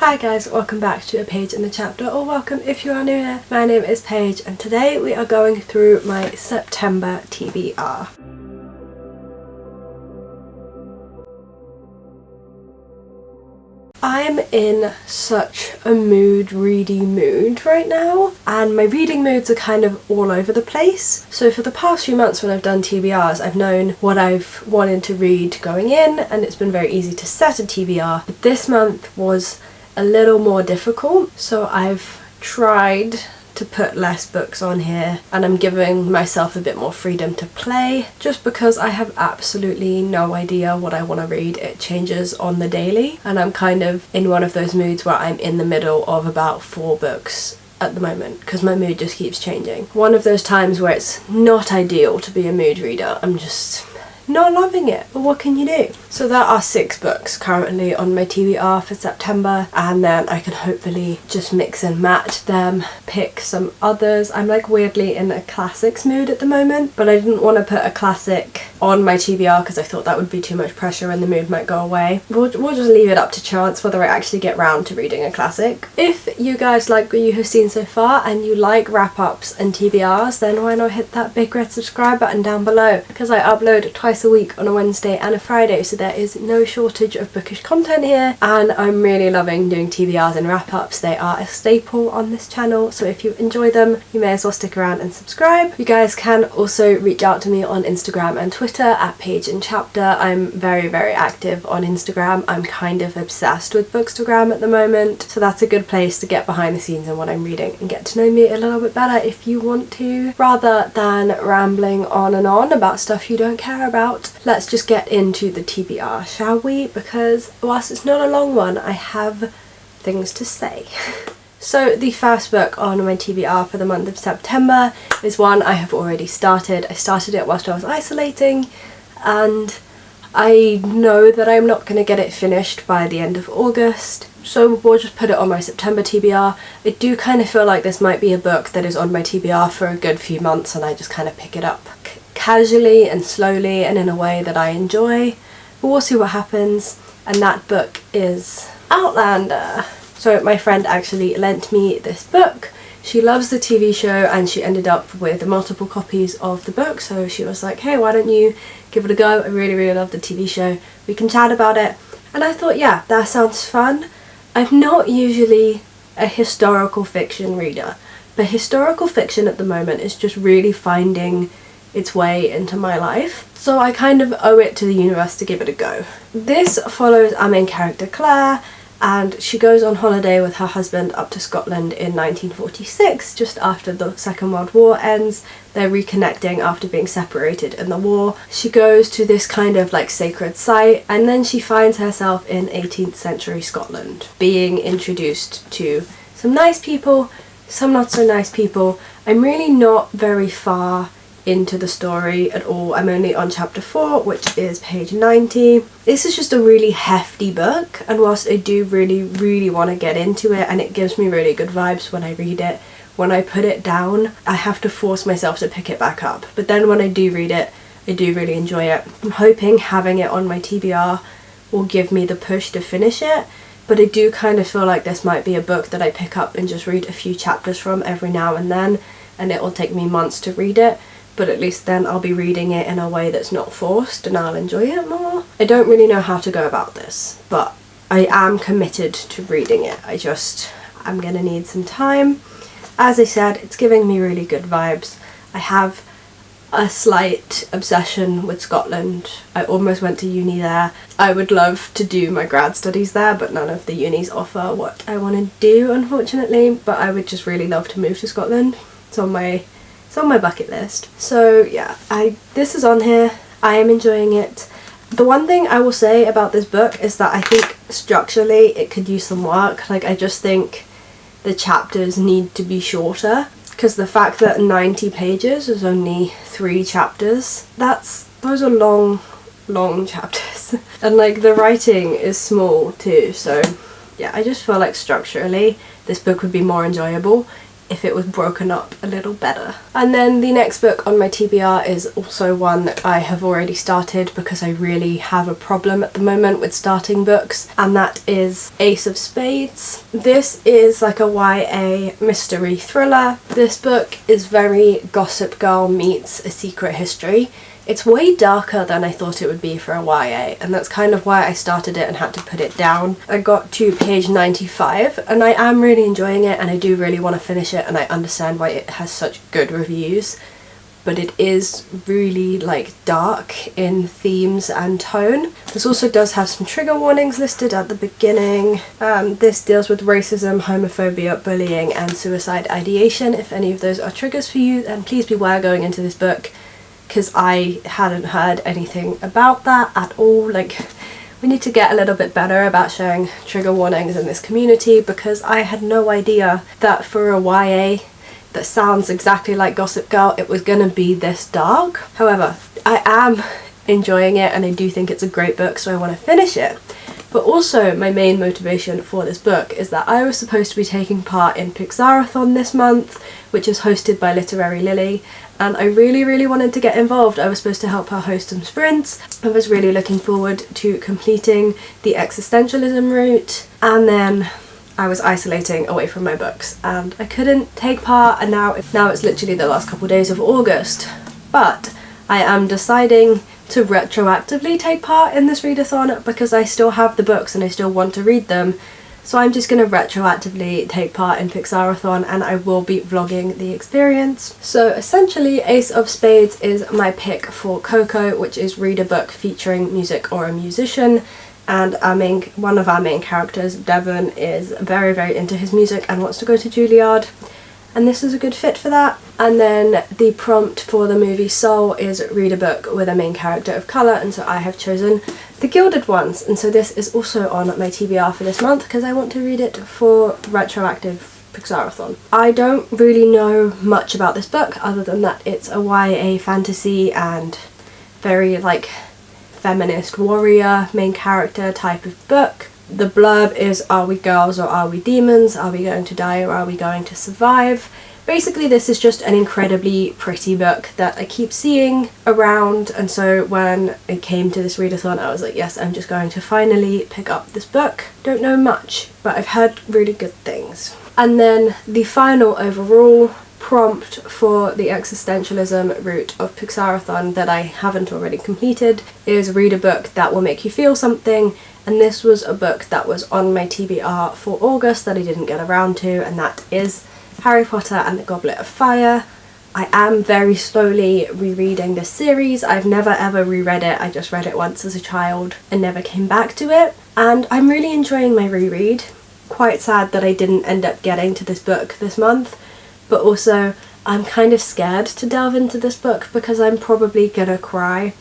Hi guys, welcome back to A Page in the Chapter, or welcome if you are new here. My name is Paige and today we are going through my September TBR. I'm in such a ready mood right now, and my reading moods are kind of all over the place. So for the past few months when I've done TBRs, I've known what I've wanted to read going in, and it's been very easy to set a TBR. But this month was a little more difficult, so I've tried to put less books on here and I'm giving myself a bit more freedom to play, just because I have absolutely no idea what I want to read. It changes on the daily and I'm kind of in one of those moods where I'm in the middle of about 4 books at the moment because my mood just keeps changing. One of those times where it's not ideal to be a mood reader. I'm just not loving it, but what can you do? So there are 6 books currently on my TBR for September, and then I can hopefully just mix and match them, pick some others. I'm like weirdly in a classics mood at the moment, but I didn't want to put a classic on my TBR because I thought that would be too much pressure and the mood might go away. We'll just leave it up to chance whether I actually get round to reading a classic. If you guys like what you have seen so far and you like wrap-ups and TBRs, then why not hit that big red subscribe button down below, because I upload twice a week on a Wednesday and a Friday, so there is no shortage of bookish content here, and I'm really loving doing TBRs and wrap-ups. They are a staple on this channel, so if you enjoy them you may as well stick around and subscribe. You guys can also reach out to me on Instagram and Twitter at Page in Chapter. I'm very active on Instagram. I'm kind of obsessed with Bookstagram at the moment, so that's a good place to get behind the scenes and what I'm reading and get to know me a little bit better if you want to, rather than rambling on and on about stuff you don't care about. Let's just get into the TBR, shall we? Because whilst it's not a long one, I have things to say. So the first book on my TBR for the month of September is one I have already started. I started it whilst I was isolating, and I know that I'm not going to get it finished by the end of August, so we'll just put it on my September TBR. I do kind of feel like this might be a book that is on my TBR for a good few months and I just kind of pick it up casually and slowly and in a way that I enjoy, but we'll see what happens. And that book is Outlander. So my friend actually lent me this book. She loves the TV show and she ended up with multiple copies of the book, so she was like, hey, why don't you give it a go? I really love the TV show, we can chat about it. And I thought, yeah, that sounds fun. I'm not usually a historical fiction reader, but historical fiction at the moment is just really finding its way into my life, so I kind of owe it to the universe to give it a go. This follows our main character Claire, and she goes on holiday with her husband up to Scotland in 1946, just after the Second World War ends. They're reconnecting after being separated in the war. She goes to this kind of like sacred site, and then she finds herself in 18th century Scotland, being introduced to some nice people, some not so nice people. I'm really not very far into the story at all. I'm only on chapter 4, which is page 90. This is just a really hefty book, and whilst I do really want to get into it and it gives me really good vibes when I read it, when I put it down I have to force myself to pick it back up. But then when I do read it, I do really enjoy it. I'm hoping having it on my TBR will give me the push to finish it, but I do kind of feel like this might be a book that I pick up and just read a few chapters from every now and then, and it will take me months to read it. But at least then I'll be reading it in a way that's not forced and I'll enjoy it more. I don't really know how to go about this, but I am committed to reading it. I'm gonna need some time. As I said, it's giving me really good vibes. I have a slight obsession with Scotland. I almost went to uni there. I would love to do my grad studies there, but none of the unis offer what I want to do, unfortunately. But I would just really love to move to Scotland. It's on my bucket list. So yeah, this is on here. I am enjoying it. The one thing I will say about this book is that I think structurally it could use some work. Like, I just think the chapters need to be shorter, because the fact that 90 pages is only 3 chapters, those are long chapters. And like the writing is small too, so yeah, I just feel like structurally this book would be more enjoyable if it was broken up a little better. And then the next book on my TBR is also one that I have already started because I really have a problem at the moment with starting books, and that is Ace of Spades. This is like a YA mystery thriller. This book is very Gossip Girl meets A Secret History. It's way darker than I thought it would be for a YA, and that's kind of why I started it and had to put it down. I got to page 95 and I am really enjoying it, and I do really want to finish it, and I understand why it has such good reviews, but it is really like dark in themes and tone. This also does have some trigger warnings listed at the beginning. This deals with racism, homophobia, bullying and suicide ideation. If any of those are triggers for you, then please beware going into this book, because I hadn't heard anything about that at all. Like, we need to get a little bit better about sharing trigger warnings in this community, because I had no idea that for a YA that sounds exactly like Gossip Girl, it was gonna be this dark. However, I am enjoying it and I do think it's a great book, so I want to finish it. But also my main motivation for this book is that I was supposed to be taking part in Pixarathon this month, which is hosted by Literary Lily, and I really wanted to get involved. I was supposed to help her host some sprints. I was really looking forward to completing the existentialism route, and then I was isolating away from my books and I couldn't take part, and now it's literally the last couple of days of August. But I am deciding to retroactively take part in this readathon because I still have the books and I still want to read them. So I'm just going to retroactively take part in Pixarathon, and I will be vlogging the experience. So essentially Ace of Spades is my pick for Coco, which is read a book featuring music or a musician. And one of our main characters, Devon, is very into his music and wants to go to Juilliard. And this is a good fit for that. And then the prompt for the movie Soul is read a book with a main character of colour, and so I have chosen the Gilded ones. And so this is also on my TBR for this month because I want to read it for retroactive Pixarathon. I don't really know much about this book other than that it's a YA fantasy and very like feminist warrior main character type of book. The blurb is, are we girls or are we demons? Are we going to die or are we going to survive? Basically this is just an incredibly pretty book that I keep seeing around, and so when it came to this readathon I was like, yes, I'm just going to finally pick up this book. Don't know much, but I've heard really good things. And then the final overall prompt for the existentialism route of Pixarathon that I haven't already completed is read a book that will make you feel something, and this was a book that was on my TBR for August that I didn't get around to, and that is Harry Potter and the Goblet of Fire. I am very slowly rereading this series. I've never ever reread it. I just read it once as a child and never came back to it, and I'm really enjoying my reread. Quite sad that I didn't end up getting to this book this month, but also I'm kind of scared to delve into this book because I'm probably gonna cry,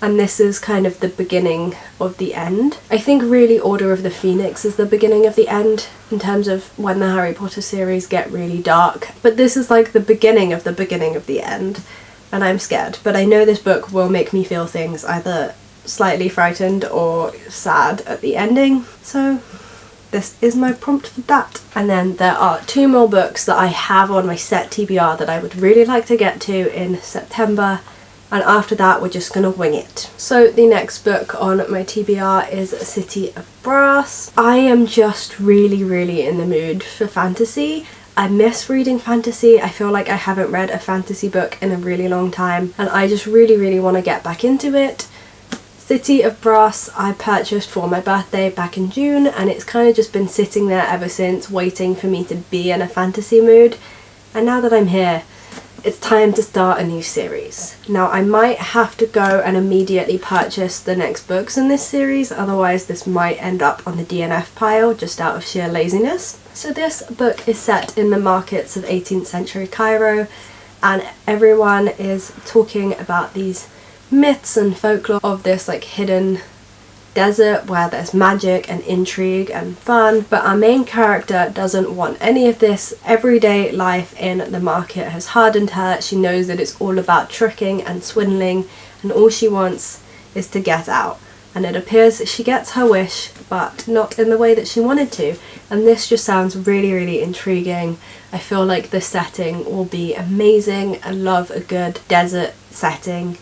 and this is kind of the beginning of the end. I think really Order of the Phoenix is the beginning of the end in terms of when the Harry Potter series get really dark, but this is like the beginning of the end, and I'm scared. But I know this book will make me feel things, either slightly frightened or sad at the ending, so this is my prompt for that. And then there are 2 more books that I have on my set TBR that I would really like to get to in September, and after that we're just gonna wing it. So the next book on my TBR is City of Brass. I am just really in the mood for fantasy. I miss reading fantasy. I feel like I haven't read a fantasy book in a really long time, and I just really want to get back into it. City of Brass I purchased for my birthday back in June, and it's kind of just been sitting there ever since, waiting for me to be in a fantasy mood, and now that I'm here, it's time to start a new series. Now I might have to go and immediately purchase the next books in this series, otherwise this might end up on the DNF pile just out of sheer laziness. So this book is set in the markets of 18th century Cairo, and everyone is talking about these myths and folklore of this like hidden desert where there's magic and intrigue and fun, but our main character doesn't want any of this. Everyday life in the market has hardened her. She knows that it's all about tricking and swindling, and all she wants is to get out. And it appears that she gets her wish but not in the way that she wanted to. And this just sounds really, really intriguing. I feel like the setting will be amazing. I love a good desert setting.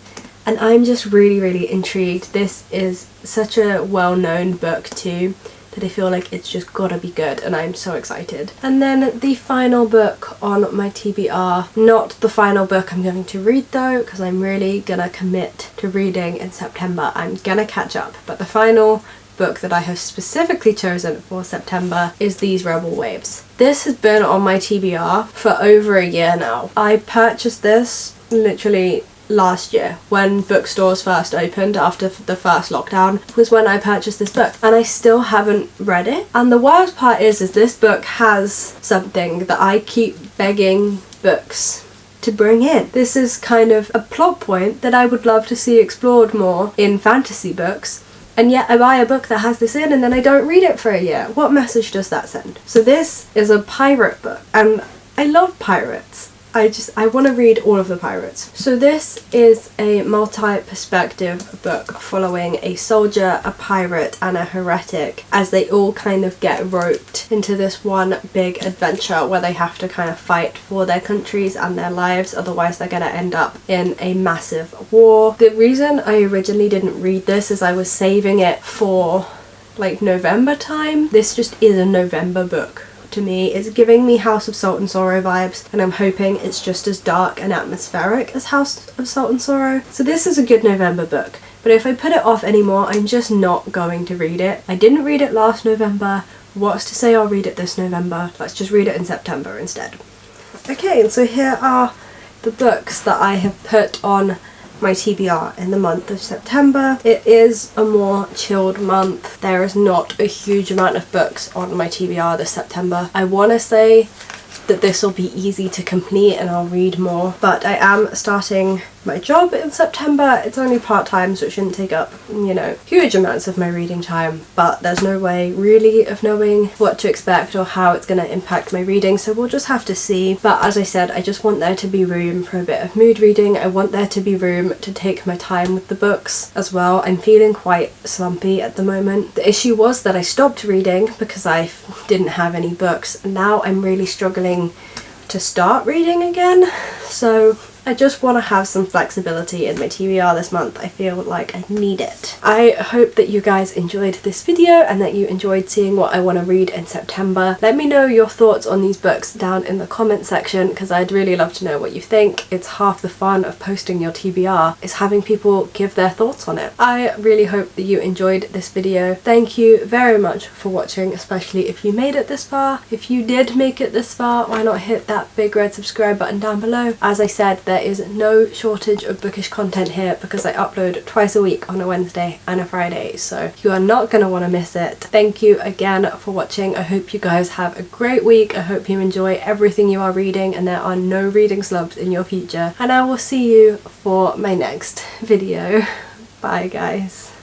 And I'm just really, really intrigued. This is such a well-known book too, that I feel like it's just gotta be good, and I'm so excited. And then the final book on my TBR, not the final book I'm going to read though, because I'm really gonna commit to reading in September. I'm gonna catch up, but the final book that I have specifically chosen for September is These Rebel Waves. This has been on my TBR for over a year now. I purchased this literally last year when bookstores first opened after the first lockdown, was when I purchased this book, and I still haven't read it. And the worst part is this book has something that I keep begging books to bring in. This is kind of a plot point that I would love to see explored more in fantasy books, and yet I buy a book that has this in and then I don't read it for a year. What message does that send? So this is a pirate book, and I love pirates. I want to read all of the pirates. So this is a multi-perspective book following a soldier, a pirate and a heretic as they all kind of get roped into this one big adventure where they have to kind of fight for their countries and their lives, otherwise they're going to end up in a massive war. The reason I originally didn't read this is I was saving it for like November time. This just is a November book. To me, it's giving me House of Salt and Sorrow vibes, and I'm hoping it's just as dark and atmospheric as House of Salt and Sorrow. So this is a good November book, but if I put it off anymore, I'm just not going to read it. I didn't read it last November. What's to say I'll read it this November? Let's just read it in September instead. Okay, and so here are the books that I have put on my TBR in the month of September. It is a more chilled month. There is not a huge amount of books on my TBR this September. I want to say that this will be easy to complete and I'll read more, but I am starting my job in September. It's only part-time, so it shouldn't take up, you know, huge amounts of my reading time, but there's no way really of knowing what to expect or how it's going to impact my reading, so we'll just have to see. But as I said, I just want there to be room for a bit of mood reading. I want there to be room to take my time with the books as well. I'm feeling quite slumpy at the moment. The issue was that I stopped reading because I didn't have any books. Now I'm really struggling to start reading again, so I just want to have some flexibility in my TBR this month. I feel like I need it. I hope that you guys enjoyed this video and that you enjoyed seeing what I want to read in September. Let me know your thoughts on these books down in the comment section, because I'd really love to know what you think. It's half the fun of posting your TBR, is having people give their thoughts on it. I really hope that you enjoyed this video. Thank you very much for watching, especially if you made it this far. If you did make it this far, why not hit that big red subscribe button down below. As I said, there is no shortage of bookish content here because I upload twice a week on a Wednesday and a Friday, so you are not going to want to miss it. Thank you again for watching. I hope you guys have a great week. I hope you enjoy everything you are reading and there are no reading slumps in your future, and I will see you for my next video. Bye guys.